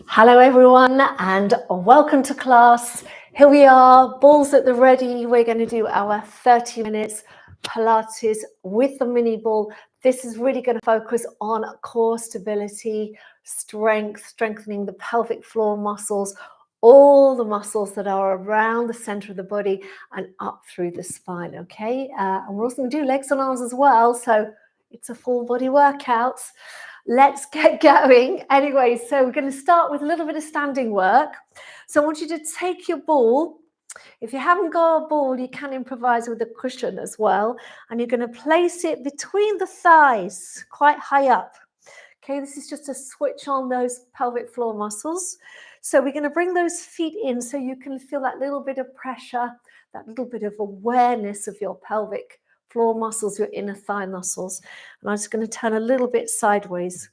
Hello everyone and welcome to class. Here we are, balls at the ready. We're going to do our 30 minutes Pilates with the mini ball. This is really going to focus on core stability, strength, strengthening the pelvic floor muscles, all the muscles that are around the center of the body and up through the spine, okay? And we're also going to do legs and arms as well, so it's a full body workout. Let's get going. Anyway, so we're going to start with a little bit of standing work. So I want you to take your ball. If you haven't got a ball, you can improvise with a cushion as well. And you're going to place it between the thighs, quite high up. Okay, this is just to switch on those pelvic floor muscles. So we're going to bring those feet in so you can feel that little bit of pressure, that little bit of awareness of your pelvic floor muscles, your inner thigh muscles. And I'm just going to turn a little bit sideways.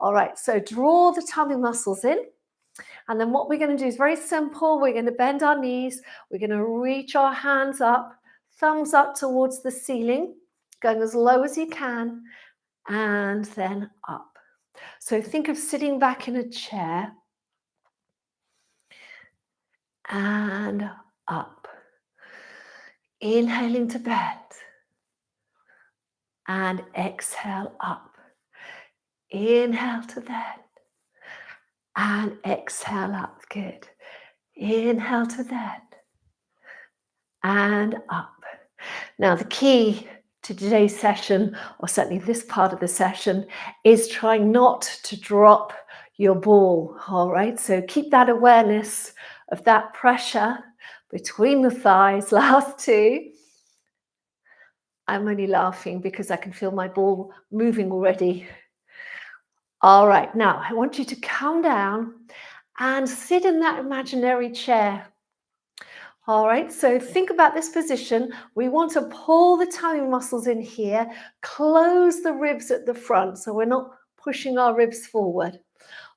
All right, so draw the tummy muscles in. And then what we're going to do is very simple. We're going to bend our knees. We're going to reach our hands up, thumbs up towards the ceiling, going as low as you can, and then up. So think of sitting back in a chair and up. Inhaling to bend and exhale up. Inhale to bend and exhale up. Good. Inhale to bend and up. Now the key to today's session, or certainly this part of the session, is trying not to drop your ball. All right, so keep that awareness of that pressure between the thighs. Last two. I'm only laughing because I can feel my ball moving already. All right, now I want you to calm down and sit in that imaginary chair. All right, so think about this position. We want to pull the tummy muscles in here, close the ribs at the front so we're not pushing our ribs forward.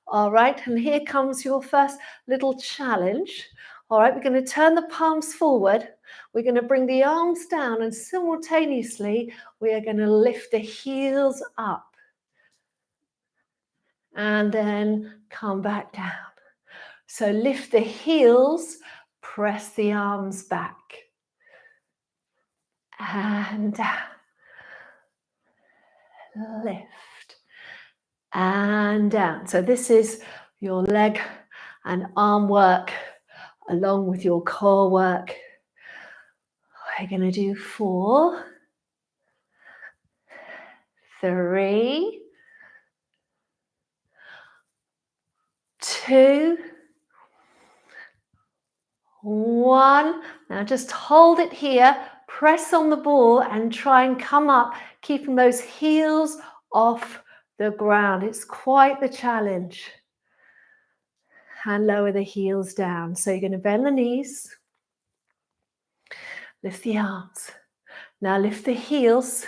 All right, and here comes your first little challenge. All right, we're going to turn the palms forward. We're going to bring the arms down and simultaneously we are going to lift the heels up. And then come back down. So lift the heels, press the arms back. And down. Lift. And down. So this is your leg and arm work along with your core work. We're going to do 4, 3, 2, 1. Now just hold it here, press on the ball and try and come up, keeping those heels off the ground. It's quite the challenge. And lower the heels down. So you're going to bend the knees, lift the arms. Now lift the heels,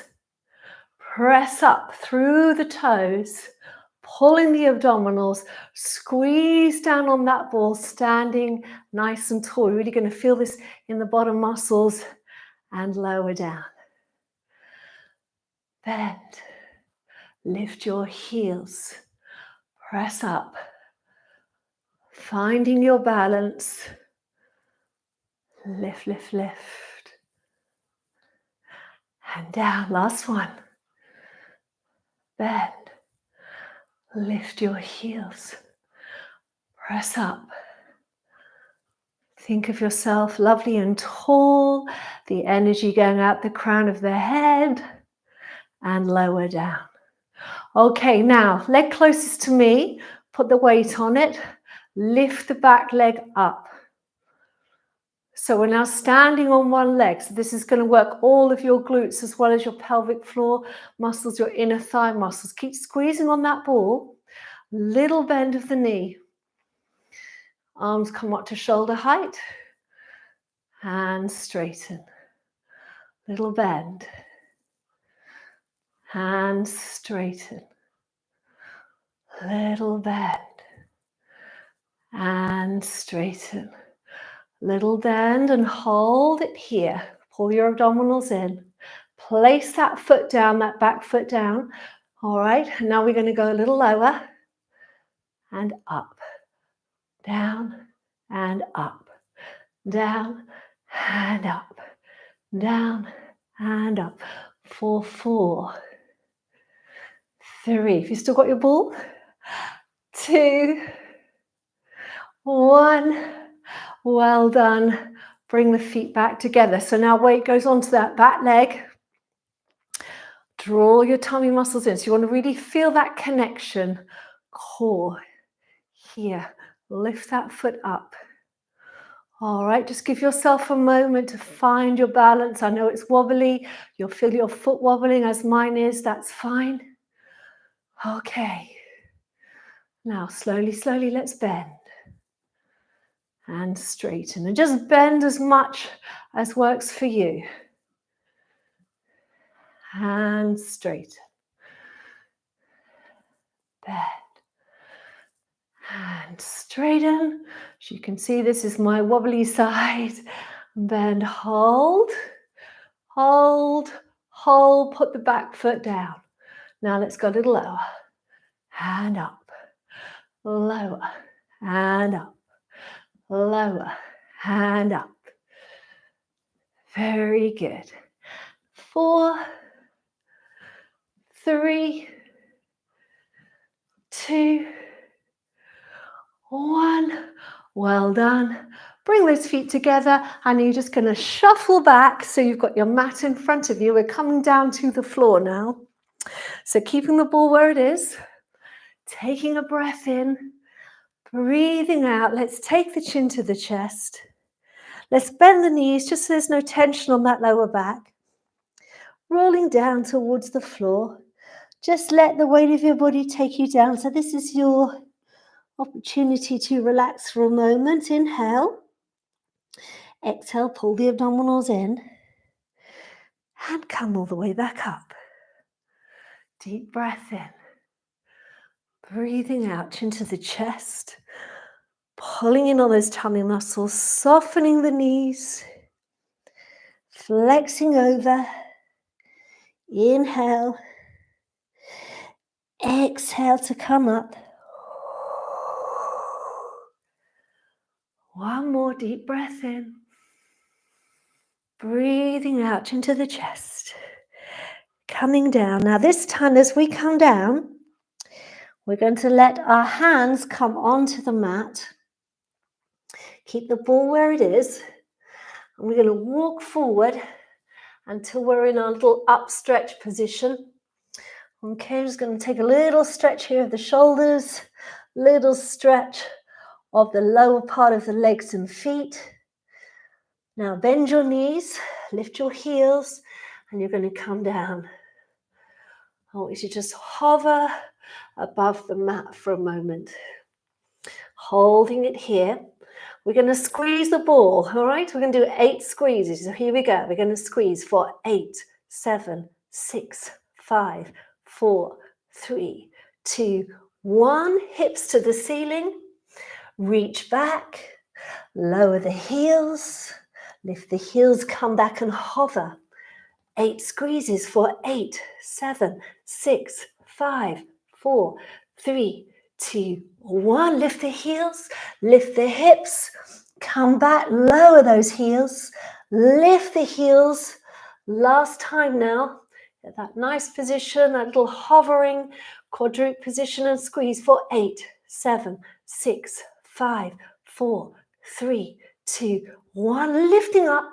press up through the toes, pulling the abdominals, squeeze down on that ball, standing nice and tall. You're really going to feel this in the bottom muscles and lower down. Bend, lift your heels, press up, finding your balance, lift, lift, lift, and down. Last one. Bend, lift your heels, press up. Think of yourself lovely and tall, the energy going out the crown of the head and lower down. Okay, now leg closest to me, put the weight on it, lift the back leg up. So we're now standing on one leg. So this is going to work all of your glutes as well as your pelvic floor muscles, your inner thigh muscles. Keep squeezing on that ball. Little bend of the knee. Arms come up to shoulder height. Hands straighten. Little bend. Hands straighten. Little bend. And straighten. Little bend and hold it here. Pull your abdominals in. Place that foot down, that back foot down. All right, and now we're going to go a little lower and up. down and up, down and up, down and up. For 4, 3. If you still got your ball, 2, 1. Well done. Bring the feet back together. So now weight goes onto that back leg. Draw your tummy muscles in. So you want to really feel that connection. Core here. Lift that foot up. All right, just give yourself a moment to find your balance. I know it's wobbly. You'll feel your foot wobbling as mine is. That's fine. Okay. Now, slowly, slowly, let's bend. And straighten. And just bend as much as works for you. And straighten. Bend. And straighten. As you can see, this is my wobbly side. Bend, hold, hold, hold. Put the back foot down. Now let's go a little lower. And up. Lower. And up. Lower. And up. Very good. 4, 3, 2, 1. Well done. Bring those feet together and you're just going to shuffle back. So you've got your mat in front of you. We're coming down to the floor now. So keeping the ball where it is. Taking a breath in. Breathing out. Let's take the chin to the chest. Let's bend the knees just so there's no tension on that lower back. Rolling down towards the floor. Just let the weight of your body take you down. So this is your opportunity to relax for a moment. Inhale. Exhale, pull the abdominals in. And come all the way back up. Deep breath in. Breathing out into the chest. Pulling in on those tummy muscles. Softening the knees. Flexing over. Inhale. Exhale to come up. One more deep breath in. Breathing out into the chest. Coming down. Now this time as we come down, we're going to let our hands come onto the mat. Keep the ball where it is. And we're going to walk forward until we're in our little upstretch position. Okay, I'm just going to take a little stretch here of the shoulders, little stretch of the lower part of the legs and feet. Now bend your knees, lift your heels, and you're going to come down. I want you to just hover above the mat for a moment. Holding it here. We're going to squeeze the ball, all right? We're going to do 8 squeezes. So here we go. We're going to squeeze for 8, 7, 6, 5, 4, 3, 2, 1. Hips to the ceiling. Reach back. Lower the heels. Lift the heels, come back and hover. 8 squeezes for 8, 7, 6, 5, 4, 3, 2, 1. Lift the heels, lift the hips, come back, lower those heels, lift the heels. Last time now. Get that nice position, that little hovering quadruped position and squeeze for 8, 7, 6, 5, 4, 3, 2, 1. Lifting up,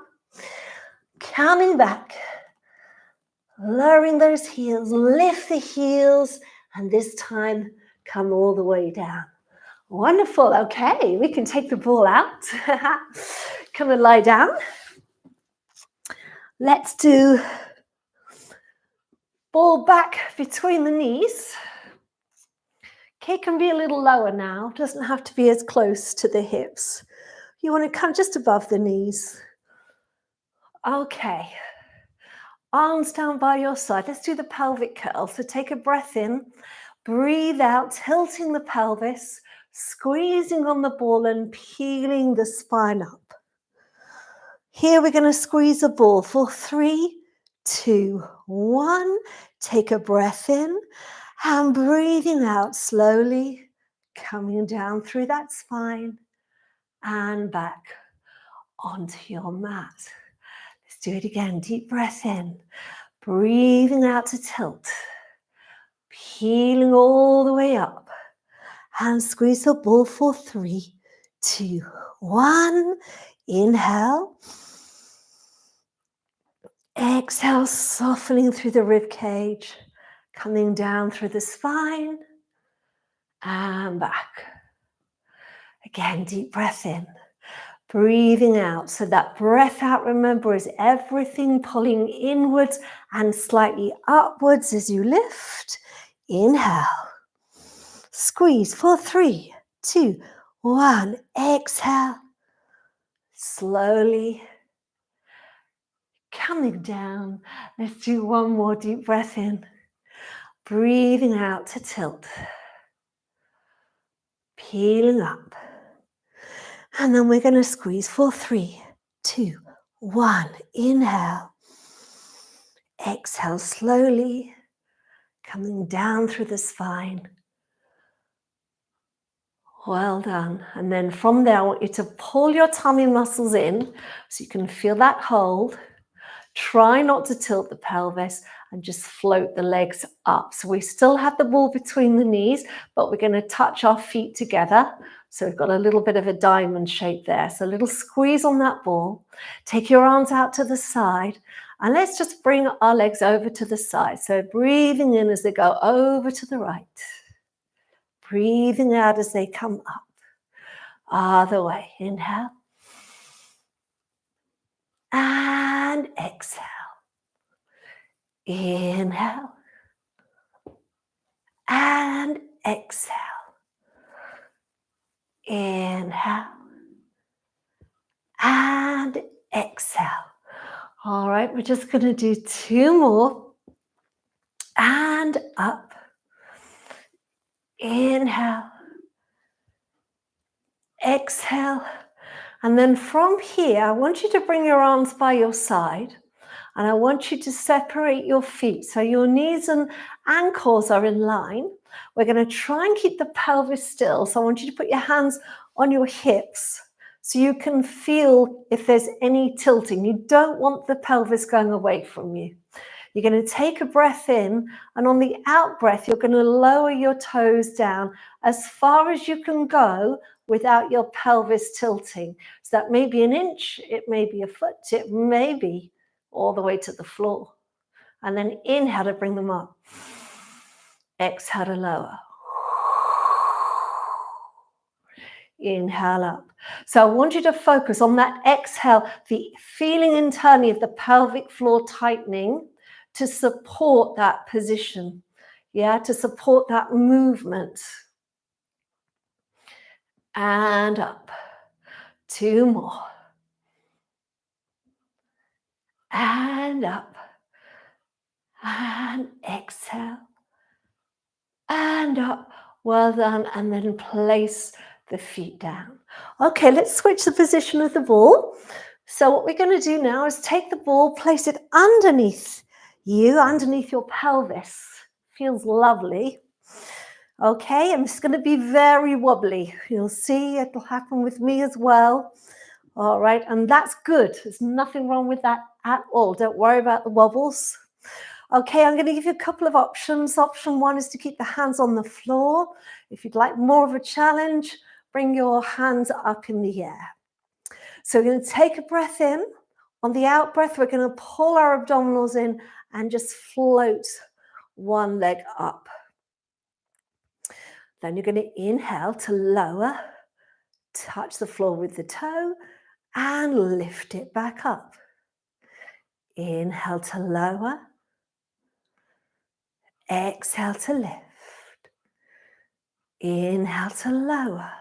coming back, lowering those heels, lift the heels, and this time come all the way down. Wonderful. Okay, we can take the ball out. Come and lie down. Let's do ball back between the knees. Okay, it can be a little lower now. Doesn't have to be as close to the hips. You want to come just above the knees. Okay. Arms down by your side. Let's do the pelvic curl. So take a breath in, breathe out, tilting the pelvis, squeezing on the ball and peeling the spine up. Here we're going to squeeze the ball for 3, 2, 1. Take a breath in and breathing out slowly, coming down through that spine. and back onto your mat. Let's do it again. Deep breath in, breathing out to tilt, peeling all the way up, and squeeze the ball for 3, 2, 1. Inhale. Exhale, softening through the rib cage, coming down through the spine and back. Again, deep breath in, breathing out. So that breath out, remember, is everything pulling inwards and slightly upwards as you lift. Inhale. Squeeze for 3, 2, 1. Exhale. Slowly coming down. Let's do one more deep breath in. Breathing out to tilt. Peeling up. And then we're going to squeeze for 3, 2, 1. Inhale. Exhale slowly. Coming down through the spine. Well done. And then from there, I want you to pull your tummy muscles in so you can feel that hold. Try not to tilt the pelvis and just float the legs up. So we still have the ball between the knees, but we're going to touch our feet together. So we've got a little bit of a diamond shape there. So a little squeeze on that ball. Take your arms out to the side. And let's just bring our legs over to the side. So breathing in as they go over to the right. Breathing out as they come up. Other way. Inhale. And exhale. Inhale. And exhale. Inhale. And exhale. All right, we're just going to do 2 more. And up. Inhale. Exhale. And then from here, I want you to bring your arms by your side. And I want you to separate your feet. So your knees and ankles are in line. We're going to try and keep the pelvis still. So I want you to put your hands on your hips so you can feel if there's any tilting. You don't want the pelvis going away from you. You're going to take a breath in, and on the out breath, you're going to lower your toes down as far as you can go without your pelvis tilting. So that may be an inch, it may be a foot, it may be all the way to the floor. And then inhale to bring them up. Exhale to lower. Inhale up. So I want you to focus on that exhale, the feeling internally of the pelvic floor tightening to support that position. Yeah, to support that movement. And up. 2 more. And up. And exhale. And up. Well done. And then place the feet down. Okay, let's switch the position of the ball. So what we're going to do now is take the ball, place it underneath you, underneath your pelvis. Feels lovely. Okay, and it's going to be very wobbly. You'll see it'll happen with me as well. All right, and that's good. There's nothing wrong with that at all. Don't worry about the wobbles. Okay, I'm going to give you a couple of options. Option 1 is to keep the hands on the floor. If you'd like more of a challenge, bring your hands up in the air. So we're going to take a breath in. On the out breath, we're going to pull our abdominals in and just float one leg up. Then you're going to inhale to lower, touch the floor with the toe, and lift it back up. Inhale to lower. Exhale to lift. Inhale to lower.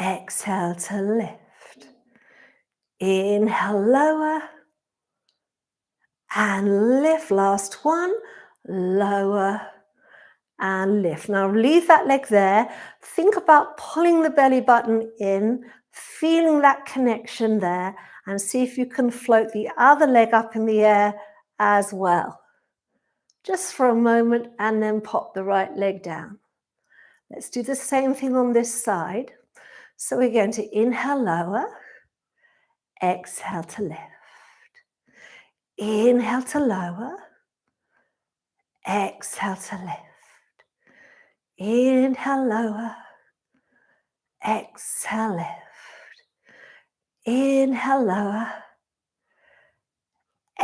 Exhale to lift. Inhale, lower. And lift. Last one. Lower and lift. Now leave that leg there. Think about pulling the belly button in, feeling that connection there, and see if you can float the other leg up in the air as well. Just for a moment, and then pop the right leg down. Let's do the same thing on this side. So we're going to inhale, lower, exhale to lift. Inhale to lower, exhale to lift. Inhale, lower, exhale, lift. Inhale, lower,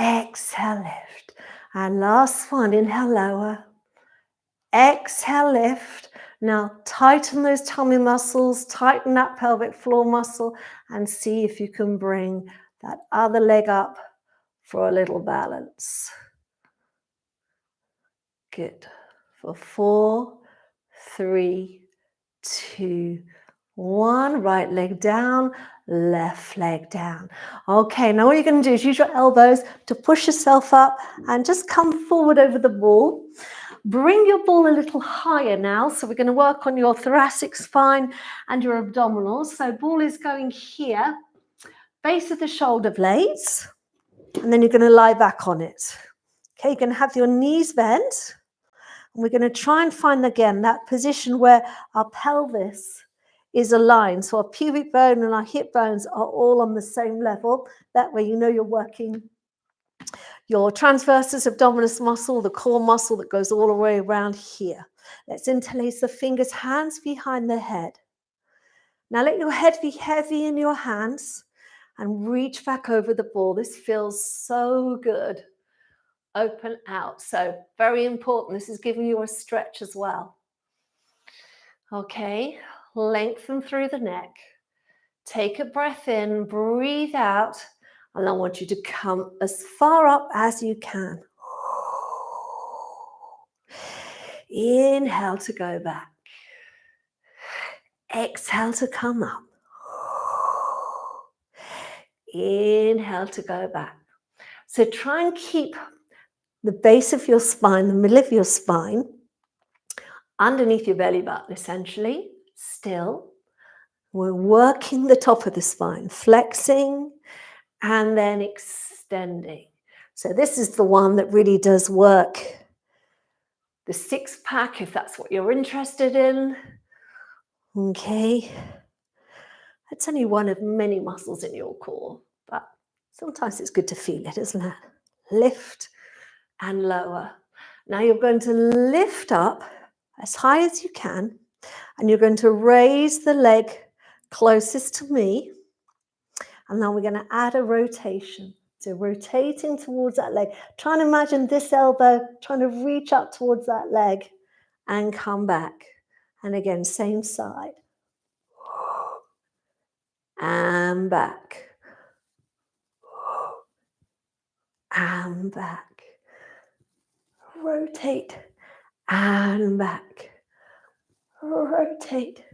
exhale, lift. And last one, inhale, lower, exhale, lift. Now tighten those tummy muscles, tighten that pelvic floor muscle, and see if you can bring that other leg up for a little balance. Good. For 4, 3, 2, 1. Right leg down, left leg down. Okay, now what you're going to do is use your elbows to push yourself up and just come forward over the ball. Bring your ball a little higher now. So we're going to work on your thoracic spine and your abdominals. So ball is going here, base of the shoulder blades, and then you're going to lie back on it. Okay, you're going to have your knees bent. And we're going to try and find again that position where our pelvis is aligned. So our pubic bone and our hip bones are all on the same level. That way you know you're working your transversus abdominis muscle, the core muscle that goes all the way around here. Let's interlace the fingers, hands behind the head. Now let your head be heavy in your hands and reach back over the ball. This feels so good. Open out. So very important. This is giving you a stretch as well. Okay, lengthen through the neck. Take a breath in, breathe out, and I want you to come as far up as you can. Inhale to go back. Exhale to come up. Inhale to go back. So try and keep the base of your spine, the middle of your spine, underneath your belly button, essentially, still. We're working the top of the spine, flexing and then extending. So this is the one that really does work the six pack, if that's what you're interested in. Okay. It's only one of many muscles in your core, but sometimes it's good to feel it, isn't it? Lift and lower. Now you're going to lift up as high as you can, and you're going to raise the leg closest to me. And now we're going to add a rotation. So rotating towards that leg. Try and imagine this elbow trying to reach up towards that leg and come back. And again, same side. And back. And back. Rotate and back. Rotate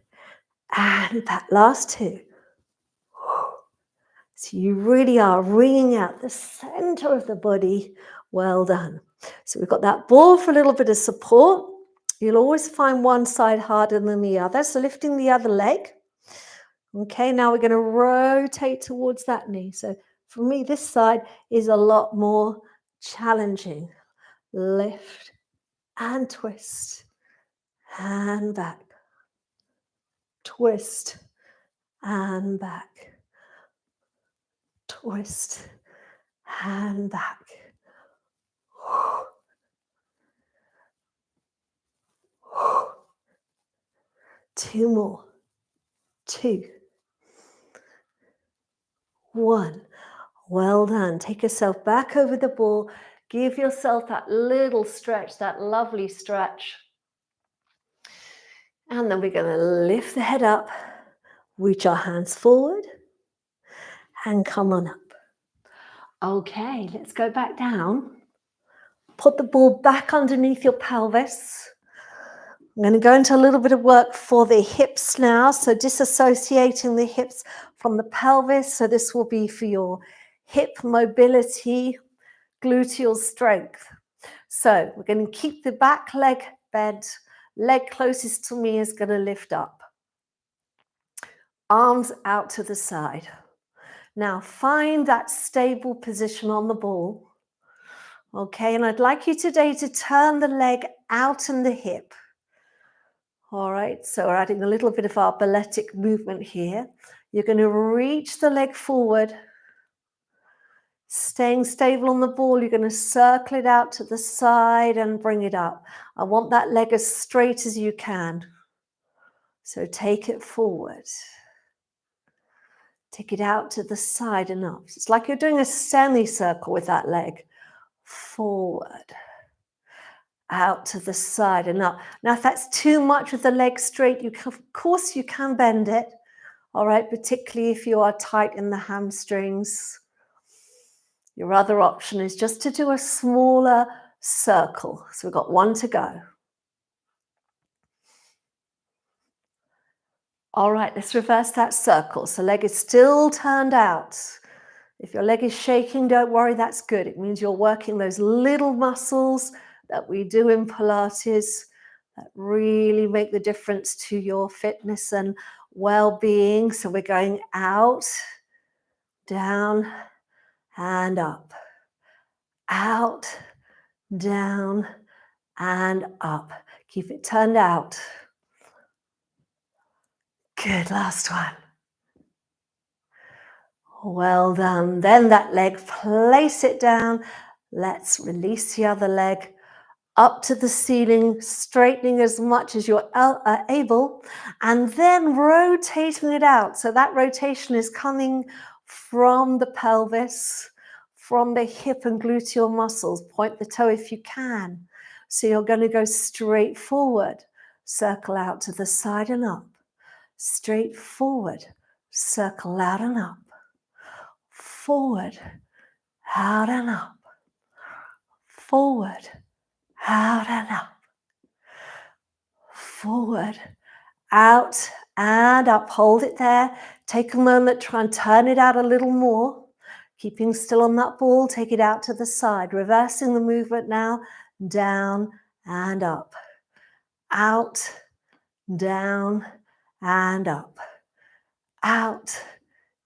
and back. Last two. So you really are wringing out the center of the body. Well done. So we've got that ball for a little bit of support. You'll always find one side harder than the other. So lifting the other leg. Okay, now we're going to rotate towards that knee. So for me, this side is a lot more challenging. Lift and twist and back. Twist and back. Twist and back. Two more. 2, 1. Well done. Take yourself back over the ball. Give yourself that little stretch, that lovely stretch. And then we're going to lift the head up, reach our hands forward, and come on up. Okay, let's go back down. Put the ball back underneath your pelvis. I'm going to go into a little bit of work for the hips now. So disassociating the hips from the pelvis. So this will be for your hip mobility, gluteal strength. So we're going to keep the back leg bent. Leg closest to me is going to lift up. Arms out to the side. Now find that stable position on the ball. Okay, and I'd like you today to turn the leg out and the hip. All right, so we're adding a little bit of our balletic movement here. You're going to reach the leg forward. Staying stable on the ball, you're going to circle it out to the side and bring it up. I want that leg as straight as you can. So take it forward. Take it out to the side and up. It's like you're doing a semicircle with that leg. Forward. Out to the side and up. Now, if that's too much with the leg straight, of course you can bend it. All right, particularly if you are tight in the hamstrings. Your other option is just to do a smaller circle. So we've got one to go. All right, let's reverse that circle. So leg is still turned out. If your leg is shaking, don't worry, that's good. It means you're working those little muscles that we do in Pilates that really make the difference to your fitness and well-being. So we're going out, down, and up. Out, down, and up. Keep it turned out. Good, last one. Well done. Then that leg, place it down. Let's release the other leg up to the ceiling, straightening as much as you're able, and then rotating it out. So that rotation is coming from the pelvis, from the hip and gluteal muscles. Point the toe if you can. So you're going to go straight forward, circle out to the side and up. Straight forward, circle out and up. Forward, out and up. Forward, out and up. Forward, out and up. Hold it there. Take a moment, try and turn it out a little more. Keeping still on that ball, take it out to the side. Reversing the movement now. Down and up. Out, down and up. Out,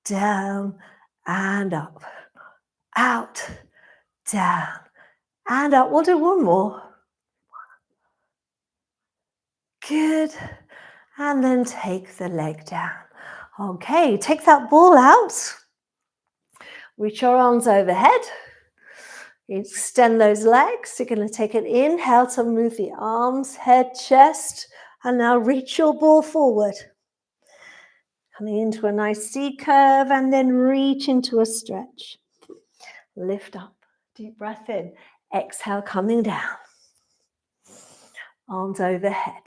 down and up. Out, down and up. We'll do one more. Good. And then take the leg down. Okay, take that ball out. Reach your arms overhead. Extend those legs. You're going to take an inhale to move the arms, head, chest. And now reach your ball forward. Coming into a nice C curve and then reach into a stretch. Lift up. Deep breath in. Exhale, coming down. Arms overhead.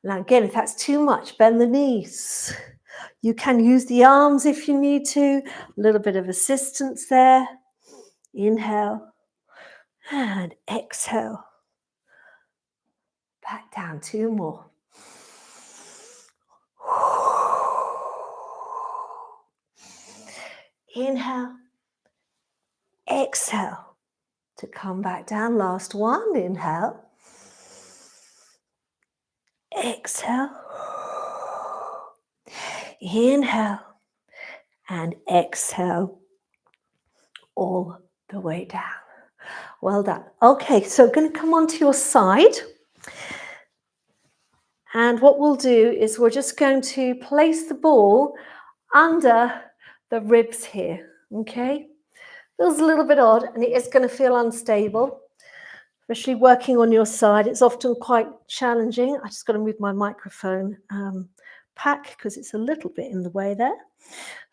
Now again, if that's too much, bend the knees. You can use the arms if you need to. A little bit of assistance there. Inhale and exhale. Back down, two more. Inhale, exhale to come back down. Last one, inhale. Exhale. Inhale and exhale all the way down. Well done. Okay, so going to come onto your side. And what we'll do is we're just going to place the ball under the ribs here, okay? Feels a little bit odd and it is going to feel unstable, especially working on your side. It's often quite challenging. I just got to move my microphone pack because it's a little bit in the way there.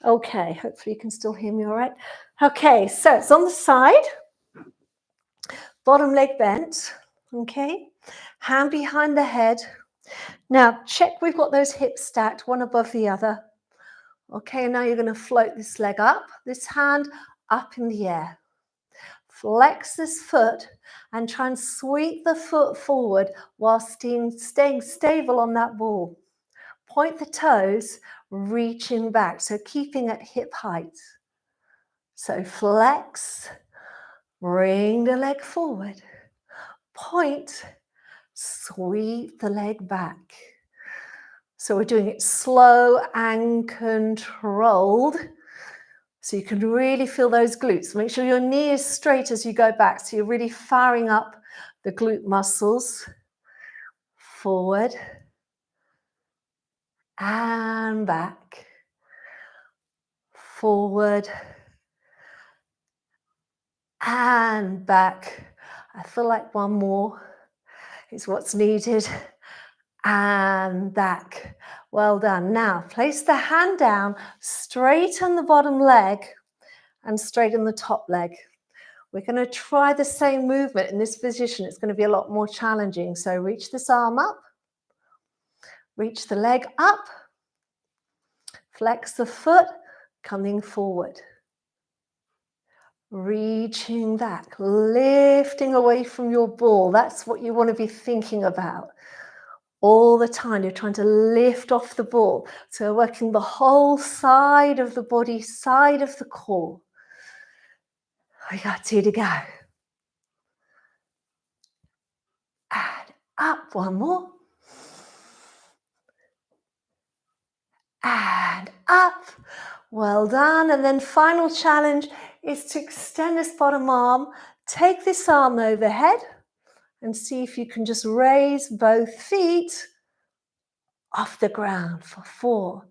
Okay, hopefully you can still hear me all right. Okay, so it's on the side, bottom leg bent, okay? Hand behind the head. Now check we've got those hips stacked, one above the other. Okay, now you're going to float this leg up, this hand up in the air. Flex this foot and try and sweep the foot forward while staying stable on that ball. Point the toes, reaching back, so keeping at hip height. So flex, bring the leg forward, point, sweep the leg back. So we're doing it slow and controlled. So you can really feel those glutes. Make sure your knee is straight as you go back. So you're really firing up the glute muscles. Forward, and back, forward and back. I feel like one more is what's needed, and back. Well done. Now place the hand down, straighten the bottom leg and straighten the top leg. We're going to try the same movement in this position. It's going to be a lot more challenging. So reach this arm up, reach the leg up, flex the foot, coming forward. Reaching back, lifting away from your ball. That's what you want to be thinking about. All the time, you're trying to lift off the ball. So working the whole side of the body, side of the core. We got 2 to go. And up, one more. And up. Well done. And then final challenge is to extend this bottom arm. Take this arm overhead and see if you can just raise both feet off the ground for 4,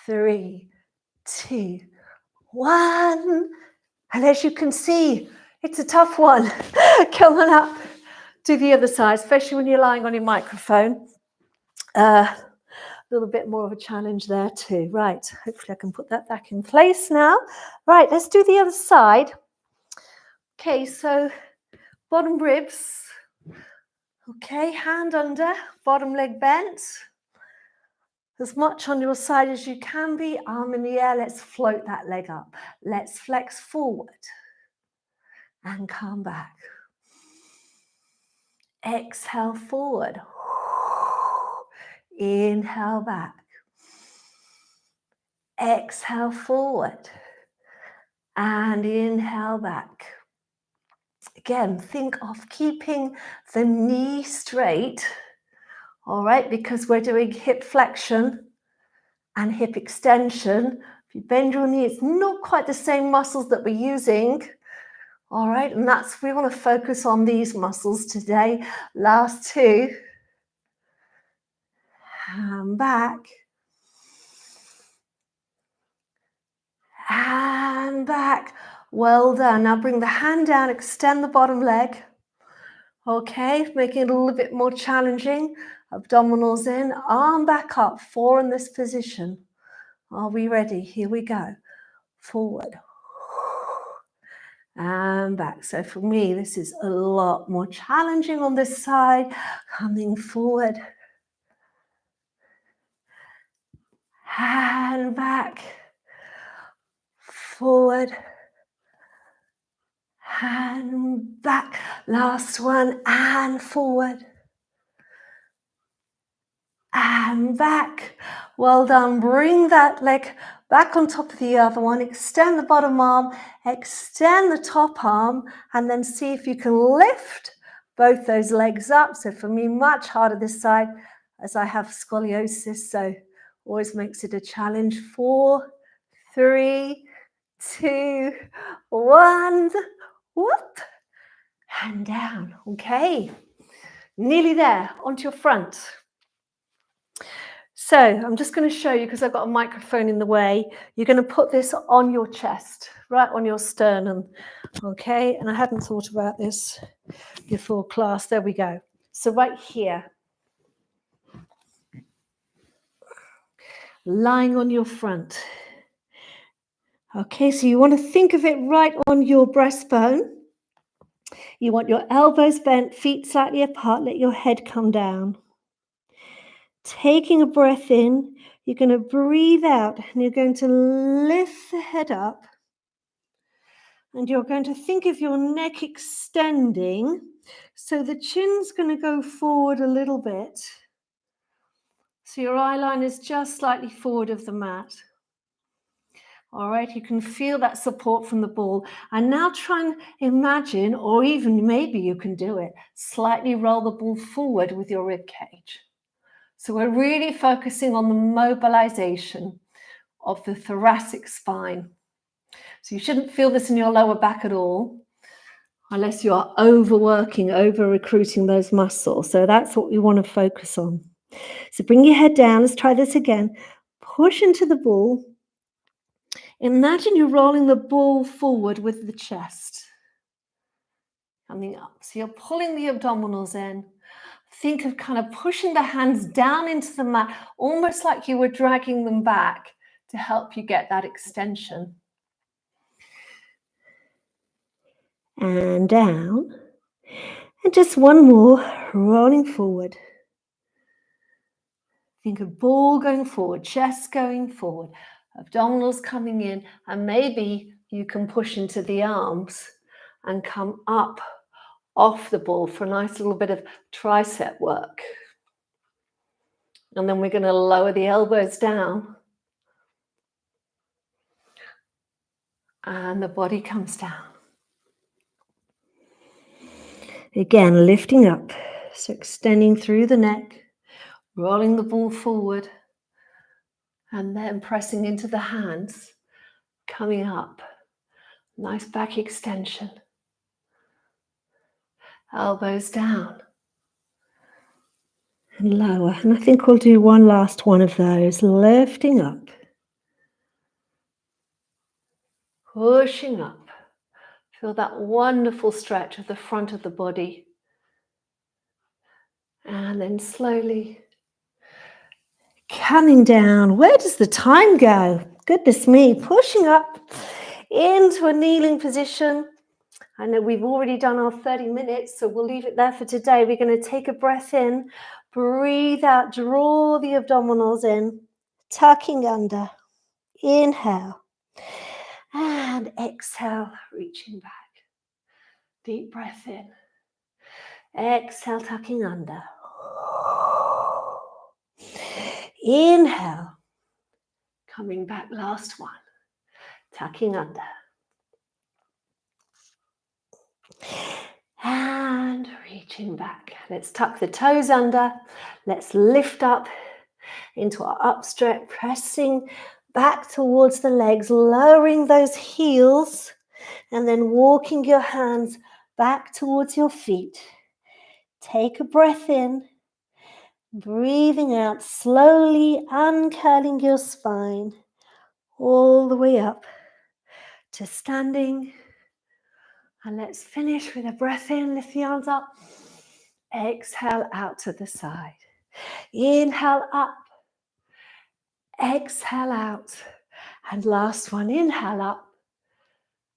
3, 2, 1. And as you can see, it's a tough one. Come on up to the other side, especially when you're lying on your microphone. A little bit more of a challenge there too. Right, hopefully I can put that back in place now. Right, let's do the other side. Okay, so bottom ribs. Okay, hand under, bottom leg bent. As much on your side as you can be, arm in the air. Let's float that leg up. Let's flex forward and come back. Exhale forward. Inhale back. Exhale forward and inhale back. Again, think of keeping the knee straight, all right, because we're doing hip flexion and hip extension. If you bend your knee, it's not quite the same muscles that we're using, all right, and we want to focus on these muscles today. Last 2. And back. And back. Well done. Now bring the hand down, extend the bottom leg. Okay, making it a little bit more challenging. Abdominals in, arm back up, 4 in this position. Are we ready? Here we go. Forward. And back. So for me, this is a lot more challenging on this side. Coming forward. And back. Forward. And back. Last one. And forward. And back. Well done. Bring that leg back on top of the other one. Extend the bottom arm. Extend the top arm. And then see if you can lift both those legs up. So for me, much harder this side as I have scoliosis. So always makes it a challenge. 4, 3, 2, 1. Whoop. And down. Okay. Nearly there. Onto your front. So I'm just going to show you, because I've got a microphone in the way, you're going to put this on your chest, right on your sternum, okay? And I hadn't thought about this before class. There we go. So right here, lying on your front. Okay, so you want to think of it right on your breastbone. You want your elbows bent, feet slightly apart, let your head come down. Taking a breath in, you're going to breathe out and you're going to lift the head up and you're going to think of your neck extending. So the chin's going to go forward a little bit. So your eye line is just slightly forward of the mat. All right, you can feel that support from the ball. And now try and imagine, or even maybe you can do it, slightly roll the ball forward with your rib cage. So we're really focusing on the mobilization of the thoracic spine. So you shouldn't feel this in your lower back at all, unless you are overworking, over-recruiting those muscles. So that's what we want to focus on. So bring your head down. Let's try this again. Push into the ball. Imagine you're rolling the ball forward with the chest. Coming up. So you're pulling the abdominals in. Think of kind of pushing the hands down into the mat, almost like you were dragging them back to help you get that extension. And down. And just one more, rolling forward. Think of ball going forward, chest going forward, abdominals coming in, and maybe you can push into the arms and come up off the ball for a nice little bit of tricep work. And then we're going to lower the elbows down. And the body comes down. Again, lifting up. So extending through the neck, rolling the ball forward, and then pressing into the hands, coming up. Nice back extension. Elbows down. And lower. And I think we'll do one last one of those. Lifting up. Pushing up. Feel that wonderful stretch of the front of the body. And then slowly coming down. Where does the time go? Goodness me. Pushing up into a kneeling position. I know we've already done our 30 minutes, so we'll leave it there for today. We're going to take a breath in, breathe out, draw the abdominals in, tucking under. Inhale. And exhale, reaching back. Deep breath in. Exhale, tucking under. Inhale. Coming back, last one. Tucking under. And reaching back. Let's tuck the toes under. Let's lift up into our up stretch, pressing back towards the legs, lowering those heels, and then walking your hands back towards your feet. Take a breath in, breathing out, slowly uncurling your spine all the way up to standing. And let's finish with a breath in, lift the arms up. Exhale out to the side. Inhale up. Exhale out. And last one, inhale up.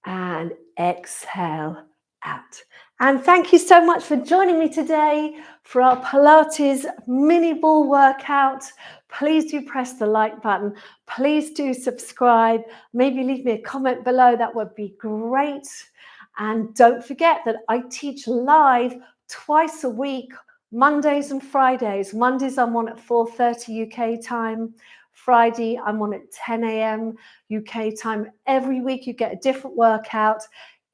And exhale out. And thank you so much for joining me today for our Pilates mini ball workout. Please do press the like button. Please do subscribe. Maybe leave me a comment below. That would be great. And don't forget that I teach live twice a week, Mondays and Fridays. Mondays I'm on at 4:30 UK time. Friday I'm on at 10 a.m. UK time. Every week you get a different workout.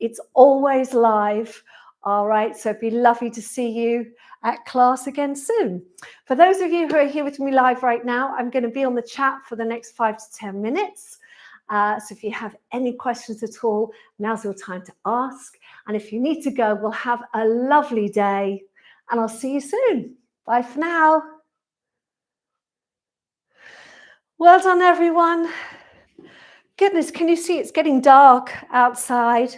It's always live. All right, so it'd be lovely to see you at class again soon. For those of you who are here with me live right now, I'm going to be on the chat for the next 5 to 10 minutes. So if you have any questions at all, now's your time to ask. And if you need to go, we'll have a lovely day. And I'll see you soon. Bye for now. Well done, everyone. Goodness, can you see it's getting dark outside?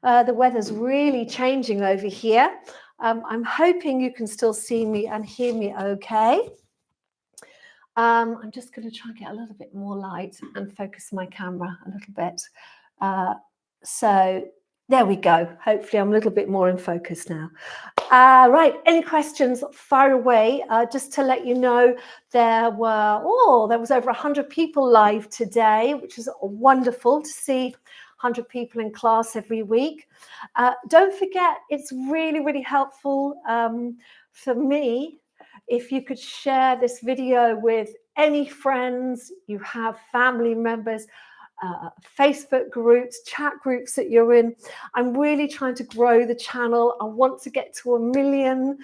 The weather's really changing over here. I'm hoping you can still see me and hear me okay. I'm just going to try and get a little bit more light and focus my camera a little bit. So there we go. Hopefully I'm a little bit more in focus now. Right, any questions, fire away. Just to let you know, there was over 100 people live today, which is wonderful to see 100 people in class every week. Don't forget, it's really, really helpful for me if you could share this video with any friends you have, family members, Facebook groups, chat groups that you're in. I'm really trying to grow the channel. I want to get to 1 million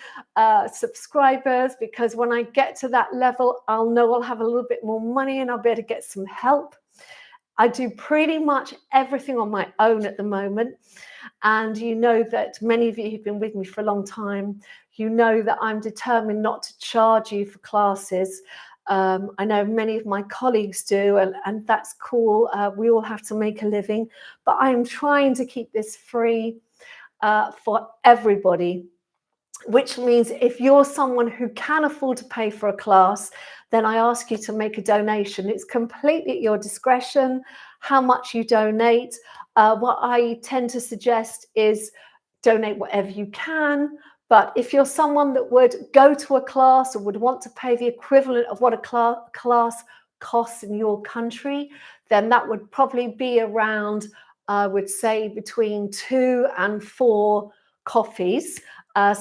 subscribers, because when I get to that level, I'll know I'll have a little bit more money and I'll be able to get some help. I do pretty much everything on my own at the moment. And you know that many of you who've been with me for a long time, you know that I'm determined not to charge you for classes. I know many of my colleagues do, and that's cool. We all have to make a living, but I'm trying to keep this free for everybody, which means if you're someone who can afford to pay for a class, then I ask you to make a donation. It's completely at your discretion how much you donate. What I tend to suggest is donate whatever you can. But if you're someone that would go to a class or would want to pay the equivalent of what a class costs in your country, then that would probably be around, I would say, between 2 and 4 coffees.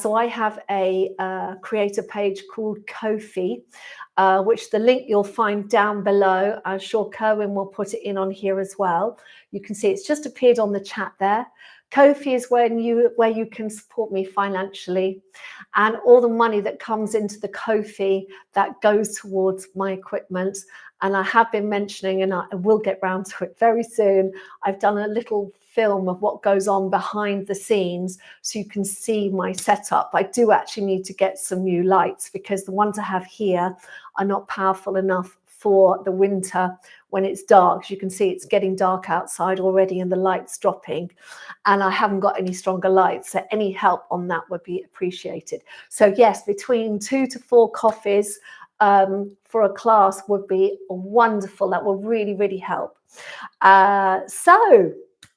So I have a creator page called Ko-fi, which the link you'll find down below. I'm sure Kerwin will put it in on here as well. You can see it's just appeared on the chat there. Ko-fi is where you can support me financially, and all the money that comes into the Ko-fi that goes towards my equipment. And I have been mentioning, and I will get round to it very soon, I've done a little film of what goes on behind the scenes so you can see my setup. I do actually need to get some new lights because the ones I have here are not powerful enough for the winter when it's dark. As you can see, it's getting dark outside already and the light's dropping, and I haven't got any stronger lights, so any help on that would be appreciated. So yes, between 2 to 4 coffees for a class would be wonderful. That will really, really help. So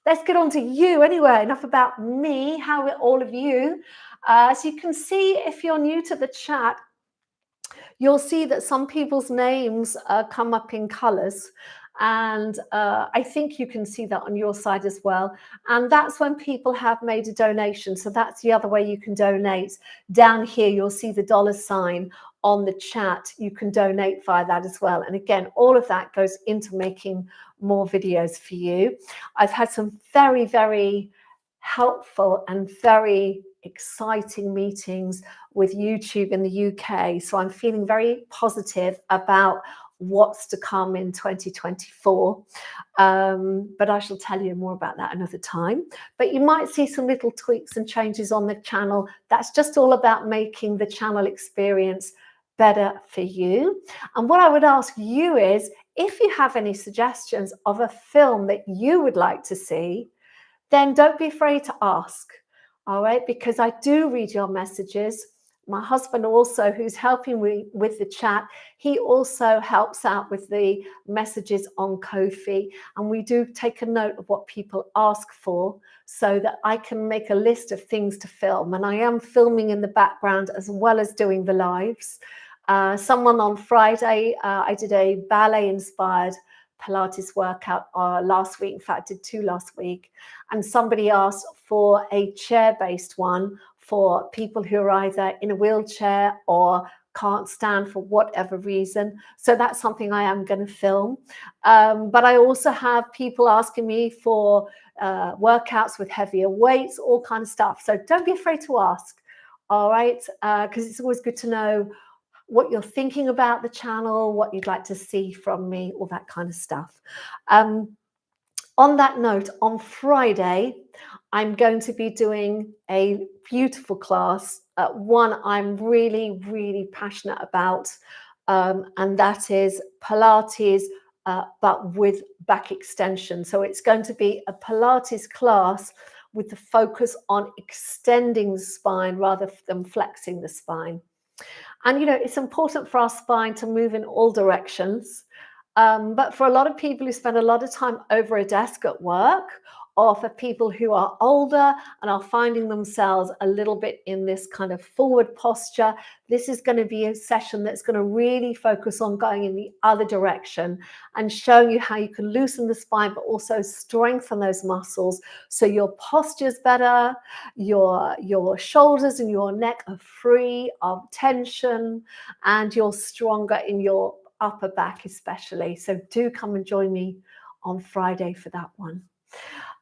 let's get on to you anyway. Enough about me. How are all of you? So you can see, if you're new to the chat, you'll see that some people's names come up in colors. And I think you can see that on your side as well. And that's when people have made a donation. So that's the other way you can donate. Down here, you'll see the $sign on the chat. You can donate via that as well. And again, all of that goes into making more videos for you. I've had some very, very helpful and very exciting meetings with YouTube in the UK. So I'm feeling very positive about what's to come in 2024. But I shall tell you more about that another time. But you might see some little tweaks and changes on the channel. That's just all about making the channel experience better for you. And what I would ask you is, if you have any suggestions of a film that you would like to see, then don't be afraid to ask. All right, because I do read your messages. My husband also, who's helping me with the chat, he also helps out with the messages on Ko-fi. And we do take a note of what people ask for so that I can make a list of things to film. And I am filming in the background as well as doing the lives. Someone on Friday, I did a ballet-inspired Pilates workout last week. In fact, I did 2 last week. And somebody asked for a chair-based one for people who are either in a wheelchair or can't stand for whatever reason. So that's something I am going to film. But I also have people asking me for workouts with heavier weights, all kind of stuff. So don't be afraid to ask. All right, because it's always good to know what you're thinking about the channel, what you'd like to see from me, all that kind of stuff. On that note, on Friday, I'm going to be doing a beautiful class, one I'm really, really passionate about, and that is Pilates, but with back extension. So it's going to be a Pilates class with the focus on extending the spine rather than flexing the spine. And, you know, it's important for our spine to move in all directions. But for a lot of people who spend a lot of time over a desk at work, or for people who are older and are finding themselves a little bit in this kind of forward posture, this is going to be a session that's going to really focus on going in the other direction and showing you how you can loosen the spine, but also strengthen those muscles so your posture's better, your shoulders and your neck are free of tension, and you're stronger in your upper back especially. So do come and join me on Friday for that one.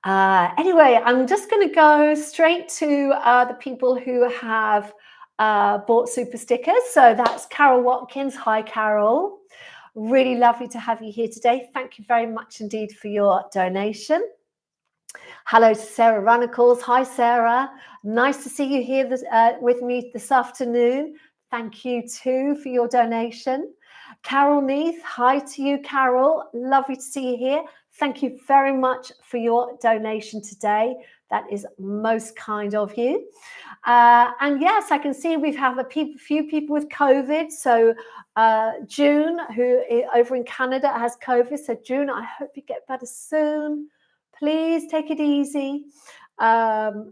Anyway, I'm just going to go straight to the people who have bought super stickers. So that's Carol Watkins. Hi, Carol. Really lovely to have you here today. Thank you very much indeed for your donation. Hello to Sarah Runicles. Hi, Sarah. Nice to see you here with me this afternoon. Thank you too for your donation. Carol Neath, hi to you, Carol. Lovely to see you here. Thank you very much for your donation today. That is most kind of you. And yes, I can see we have a few people with COVID. So June, who over in Canada has COVID. So June, I hope you get better soon. Please take it easy.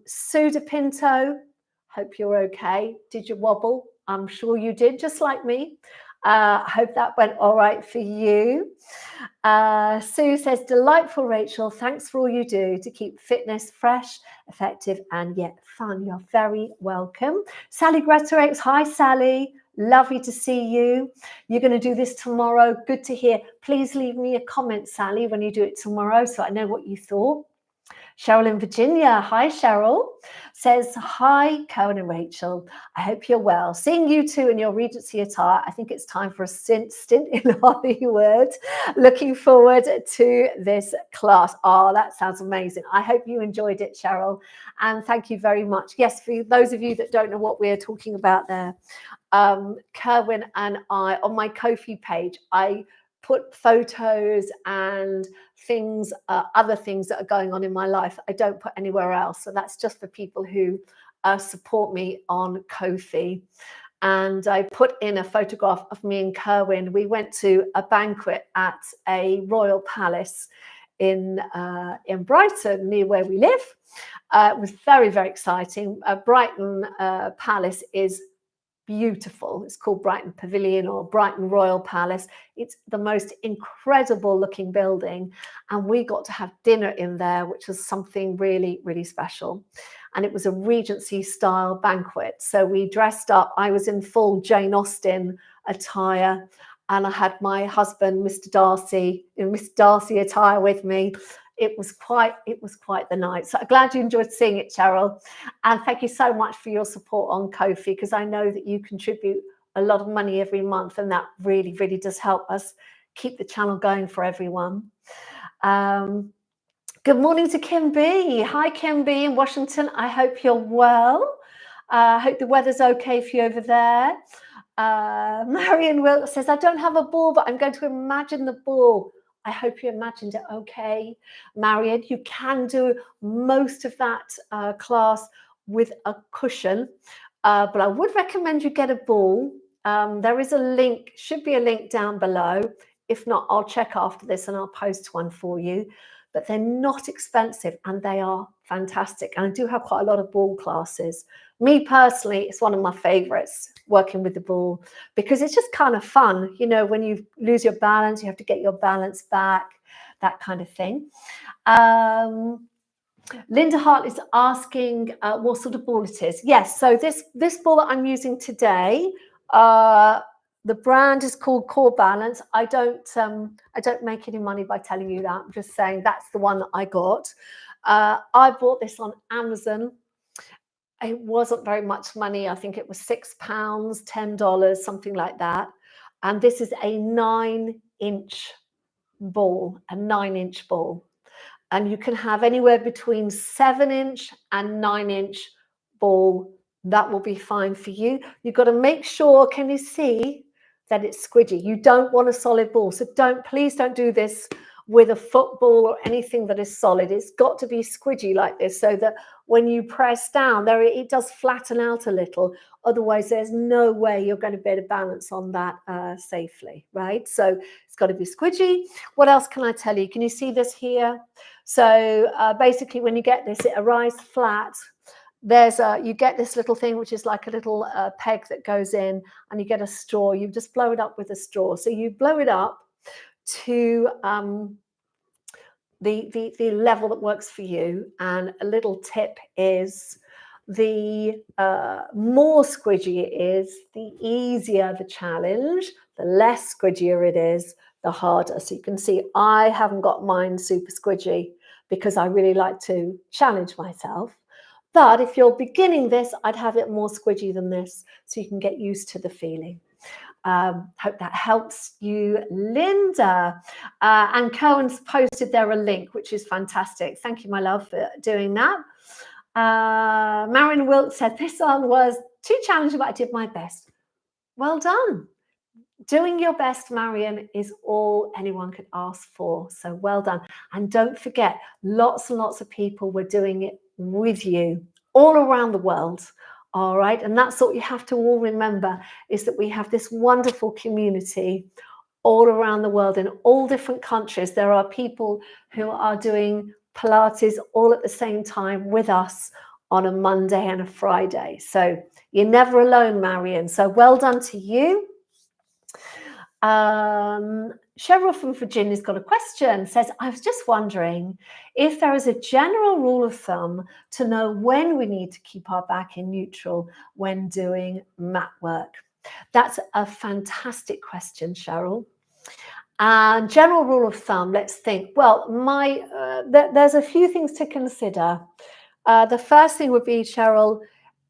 Sue Pinto, hope you're okay. Did you wobble? I'm sure you did, just like me. I hope that went all right for you. Sue says, delightful, Rachel. Thanks for all you do to keep fitness fresh, effective, and yet fun. You're very welcome. Sally Gretorix, hi, Sally. Lovely to see you. You're going to do this tomorrow. Good to hear. Please leave me a comment, Sally, when you do it tomorrow so I know what you thought. Cheryl in Virginia, hi Cheryl, says, hi Cohen and Rachel, I hope you're well. Seeing you two in your Regency attire, I think it's time for a stint in Hollywood. Looking forward to this class. Oh, that sounds amazing. I hope you enjoyed it, Cheryl, and thank you very much. Yes, for those of you that don't know what we're talking about there, Kerwin and I, on my Ko-fi page, I put photos and things, other things that are going on in my life. I don't put anywhere else. So that's just for people who support me on Ko-fi. And I put in a photograph of me and Kerwin. We went to a banquet at a royal palace in Brighton, near where we live. It was very, very exciting. Brighton Palace is beautiful. It's called Brighton Pavilion or Brighton Royal Palace. It's the most incredible looking building. And we got to have dinner in there, which was something really, really special. And it was a Regency style banquet. So we dressed up. I was in full Jane Austen attire. And I had my husband, Mr. Darcy, in Mr. Darcy attire with me. It was quite the night. So I'm glad you enjoyed seeing it, Cheryl. And thank you so much for your support on Ko-fi, because I know that you contribute a lot of money every month, and that really, really does help us keep the channel going for everyone. Good morning to Kim B. Hi, Kim B in Washington. I hope you're well. I hope the weather's okay for you over there. Marion Wilkes says, I don't have a ball, but I'm going to imagine the ball. I hope you imagined it okay, Marion. You can do most of that class with a cushion, but I would recommend you get a ball. There is a link, should be a link down below. If not, I'll check after this and I'll post one for you. But they're not expensive and they are fantastic. And I do have quite a lot of ball classes. Me personally, it's one of my favorites, working with the ball, because it's just kind of fun. You know, when you lose your balance, you have to get your balance back, that kind of thing. Linda Hart is asking what sort of ball it is. Yes, so this ball that I'm using today, the brand is called Core Balance. I don't make any money by telling you that. I'm just saying that's the one that I got. I bought this on Amazon. It wasn't very much money. I think it was £6, $10, something like that. And this is a 9-inch ball, a 9-inch ball. And you can have anywhere between 7-inch and 9-inch ball. That will be fine for you. You've got to make sure, can you see that it's squidgy? You don't want a solid ball. So please don't do this with a football or anything that is solid. It's got to be squidgy like this, so that when you press down there, it does flatten out a little. Otherwise, there's no way you're going to be able to balance on that safely, right? So it's got to be squidgy. What else can I tell you? Can you see this here? So basically, when you get this, it arrives flat. You get this little thing, which is like a little peg that goes in, and you get a straw. You just blow it up with a straw. So you blow it up to the level that works for you. And a little tip is, the more squidgy it is, the easier the challenge. The less squidgier it is, the harder. So you can see I haven't got mine super squidgy because I really like to challenge myself. But if you're beginning this, I'd have it more squidgy than this, so you can get used to the feeling. Hope that helps you, Linda. And Cohen's posted there a link, which is fantastic. Thank you, my love, for doing that. Marion Wilkes said, this one was too challenging, but I did my best. Well done. Doing your best, Marion, is all anyone could ask for. So well done. And don't forget, lots and lots of people were doing it with you all around the world. All right. And that's what you have to all remember, is that we have this wonderful community all around the world in all different countries. There are people who are doing Pilates all at the same time with us on a Monday and a Friday. So you're never alone, Marion. So well done to you. Cheryl from Virginia's got a question. Says, I was just wondering if there is a general rule of thumb to know when we need to keep our back in neutral when doing mat work. That's a fantastic question, Cheryl. And general rule of thumb, let's think. Well, there's a few things to consider. The first thing would be, Cheryl,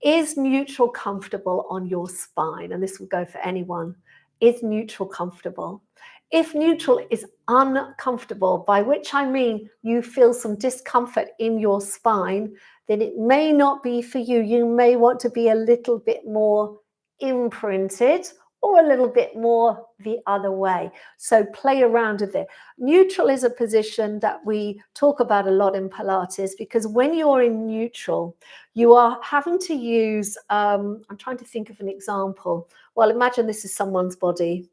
is neutral comfortable on your spine? And this will go for anyone. Is neutral comfortable? If neutral is uncomfortable, by which I mean you feel some discomfort in your spine, then it may not be for you. You may want to be a little bit more imprinted or a little bit more the other way. So play around with it. Neutral is a position that we talk about a lot in Pilates, because when you're in neutral, you are having to use, I'm trying to think of an example. Well, imagine this is someone's body.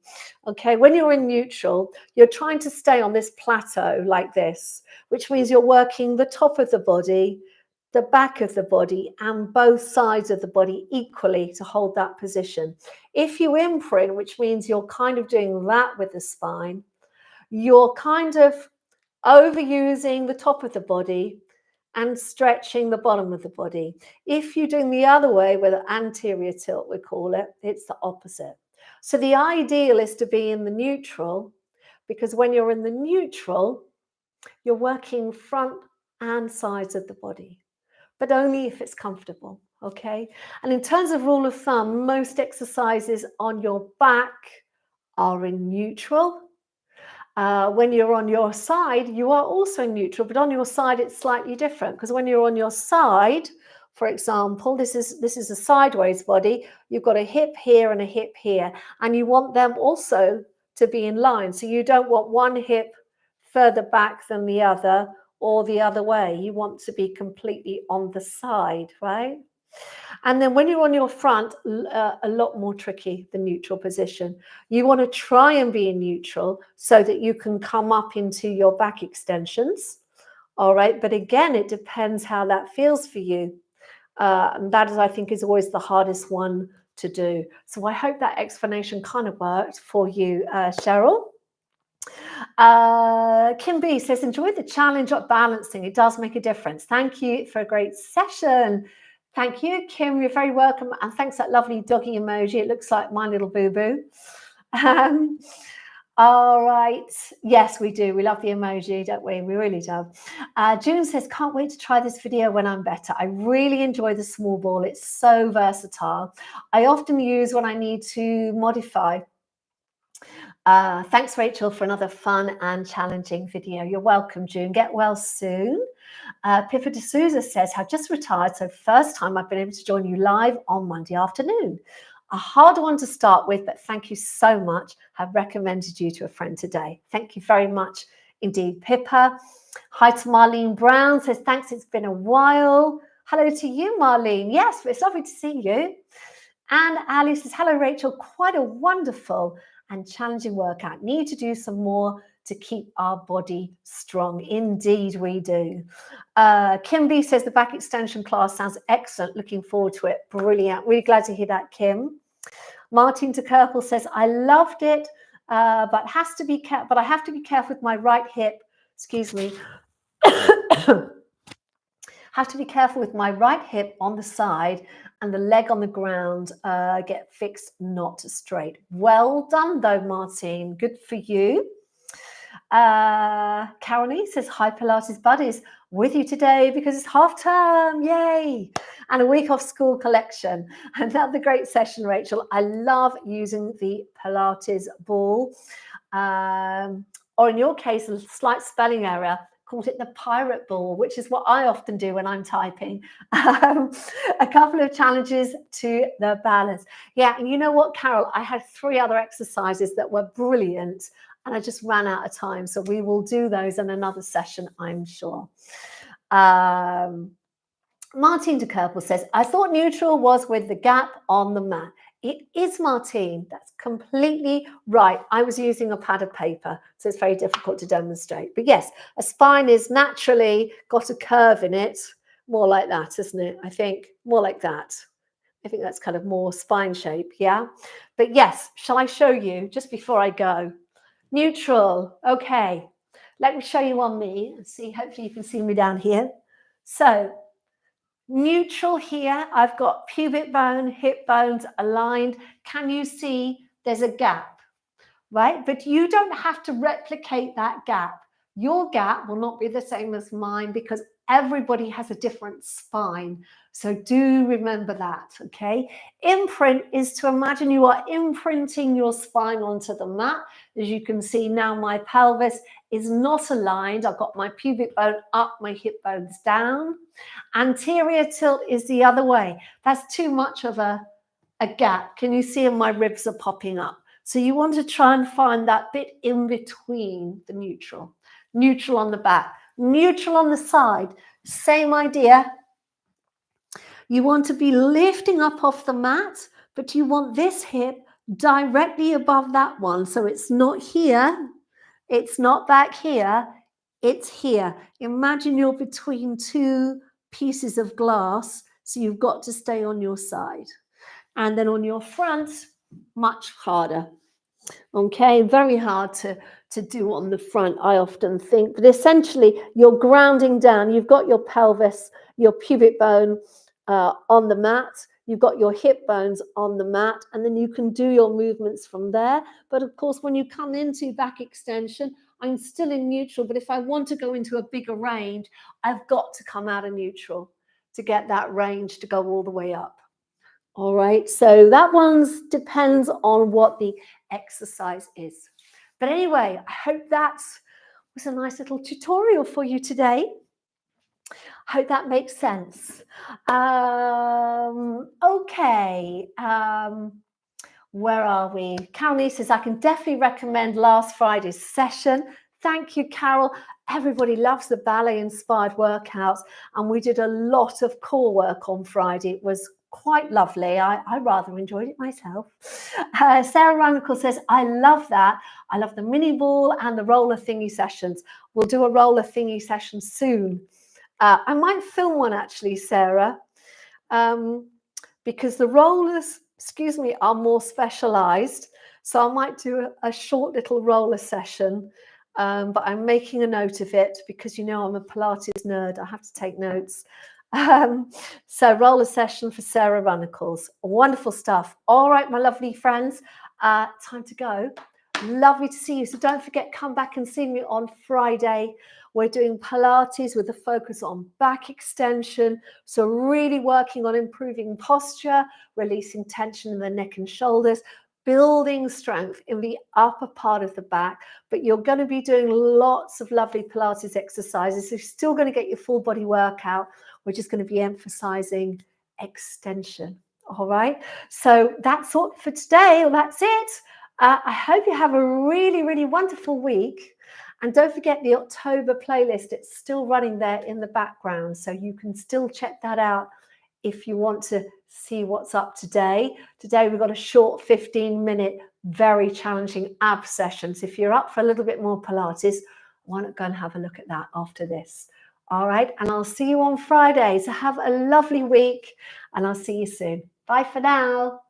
Okay, when you're in neutral, you're trying to stay on this plateau like this, which means you're working the top of the body, the back of the body, and both sides of the body equally to hold that position. If you imprint, which means you're kind of doing that with the spine, you're kind of overusing the top of the body and stretching the bottom of the body. If you're doing the other way, with an anterior tilt, we call it, it's the opposite. So the ideal is to be in the neutral, because when you're in the neutral, you're working front and sides of the body, but only if it's comfortable, okay? And in terms of rule of thumb, most exercises on your back are in neutral. When you're on your side, you are also neutral, but on your side, it's slightly different, because when you're on your side, for example, this is a sideways body, you've got a hip here and a hip here, and you want them also to be in line. So you don't want one hip further back than the other, or the other way. You want to be completely on the side, right? And then when you're on your front, a lot more tricky, the neutral position. You want to try and be in neutral so that you can come up into your back extensions. All right. But again, it depends how that feels for you. And that is, I think, is always the hardest one to do. So I hope that explanation kind of worked for you, Cheryl. Kim B says, enjoy the challenge of balancing. It does make a difference. Thank you for a great session. Thank you, Kim. You're very welcome. And thanks for that lovely doggy emoji. It looks like my little boo-boo. All right. Yes, we do. We love the emoji, don't we? We really do. June says, can't wait to try this video when I'm better. I really enjoy the small ball. It's so versatile. I often use when I need to modify. Thanks, Rachel, for another fun and challenging video. You're welcome, June. Get well soon. Pippa D'Souza says, I've just retired, so first time I've been able to join you live on Monday afternoon. A hard one to start with, but thank you so much. I've recommended you to a friend today. Thank you very much indeed, Pippa. Hi to Marlene Brown, says, thanks, it's been a while. Hello to you, Marlene. Yes, it's lovely to see you. And Ali says, hello, Rachel. Quite a wonderful and challenging workout. Need to do some more to keep our body strong. Indeed, we do. Kim B says the back extension class sounds excellent. Looking forward to it. Brilliant. Really glad to hear that, Kim. Martin de Kerpel says, I loved it, but I have to be careful with my right hip. Excuse me. Have to be careful with my right hip on the side and the leg on the ground, get fixed, not straight. Well done though, Martin. Good for you. Caroline says, hi Pilates buddies, with you today because it's half term, yay, and a week off school collection. Another great session, Rachel. I love using the Pilates ball, or in your case, a slight spelling error, called it the pirate ball, which is what I often do when I'm typing. A couple of challenges to the balance. Yeah, and you know what, Carol, I had 3 other exercises that were brilliant, and I just ran out of time. So we will do those in another session, I'm sure. Martine de Kerpel says, I thought neutral was with the gap on the mat. It is, Martine. That's completely right. I was using a pad of paper, so it's very difficult to demonstrate. But yes, a spine is naturally got a curve in it, more like that, isn't it? I think more like that. I think that's kind of more spine shape, yeah? But yes, shall I show you just before I go? Neutral, okay. Let me show you on me and see, hopefully you can see me down here. So neutral here, I've got pubic bone, hip bones aligned. Can you see there's a gap, right? But you don't have to replicate that gap. Your gap will not be the same as mine because everybody has a different spine. So do remember that, okay? Imprint is to imagine you are imprinting your spine onto the mat. As you can see now, my pelvis is not aligned. I've got my pubic bone up, my hip bones down. Anterior tilt is the other way. That's too much of a gap. Can you see my ribs are popping up? So you want to try and find that bit in between the neutral. Neutral on the back, neutral on the side. Same idea. You want to be lifting up off the mat, but you want this hip directly above that one. So it's not here. It's not back here. It's here. Imagine you're between 2 pieces of glass. So you've got to stay on your side. And then on your front, much harder. Okay, very hard to do on the front, I often think. But essentially, you're grounding down. You've got your pelvis, your pubic bone on the mat. You've got your hip bones on the mat. And then you can do your movements from there. But of course, when you come into back extension, I'm still in neutral. But if I want to go into a bigger range, I've got to come out of neutral to get that range to go all the way up. All right, so that one depends on what the exercise is. But anyway, I hope that was a nice little tutorial for you today. I hope that makes sense. Okay, where are we? Carol says, I can definitely recommend last Friday's session. Thank you, Carol. Everybody loves the ballet-inspired workouts, and we did a lot of core work on Friday. It was quite lovely. I rather enjoyed it myself. Sarah Ranicle says, I love that. I love the mini ball and the roller thingy sessions. We'll do a roller thingy session soon. I might film one actually, Sarah, because the rollers, are more specialized. So I might do a short little roller session, but I'm making a note of it because, you know, I'm a Pilates nerd. I have to take notes. So roller session for Sarah Runicles. Wonderful stuff. All right, my lovely friends, time to go. Lovely to see you. So don't forget, come back and see me on Friday. We're doing Pilates with a focus on back extension. So really working on improving posture, releasing tension in the neck and shoulders, building strength in the upper part of the back. But you're going to be doing lots of lovely Pilates exercises. You're still going to get your full body workout. We're just going to be emphasizing extension. All right. So that's all for today. Well, that's it. I hope you have a really, really wonderful week. And don't forget the October playlist. It's still running there in the background. So you can still check that out if you want to see what's up today. Today, we've got a short 15-minute, very challenging ab session. So if you're up for a little bit more Pilates, why not go and have a look at that after this? All right. And I'll see you on Friday. So have a lovely week and I'll see you soon. Bye for now.